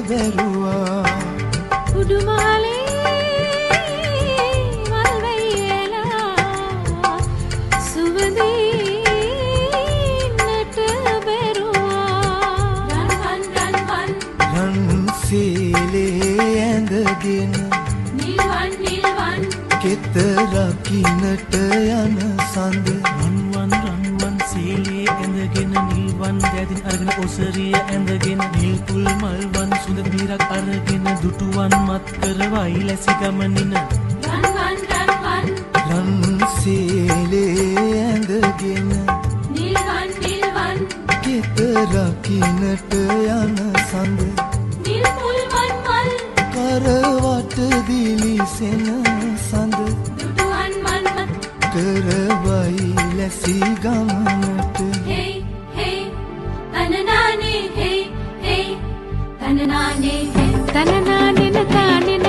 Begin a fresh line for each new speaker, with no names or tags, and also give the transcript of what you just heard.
දැරුවා
උඩුමාලේ මල් වෙයිලා සුවඳින්නට බැරුවා
රන් සීලේ ඇඳගෙන
නිල්වන්
කෙත රකින්නට යන සඳ
රන්වන් සීලේ ඇඳගෙන නිල්වන් දැදින් අරගෙන ඔසරිය ඇඳගෙන නිල් පුල් මල්වන් සුඳ බීරක් අරගෙන දුටුවන් මත් කරවයි ලැසි ගමනින
රන් සීලේ ඇඳගෙන
නිල්වන්
කෙත රකින්නට යන සඳ
නිල් පුල්වන් මල්
කරවට දිලිසෙන සඳ
දුටුවන් මන්මත්
කරවයි ලැසි ගමනට
hey hey tananane hey hey tananane hey tananane na tananane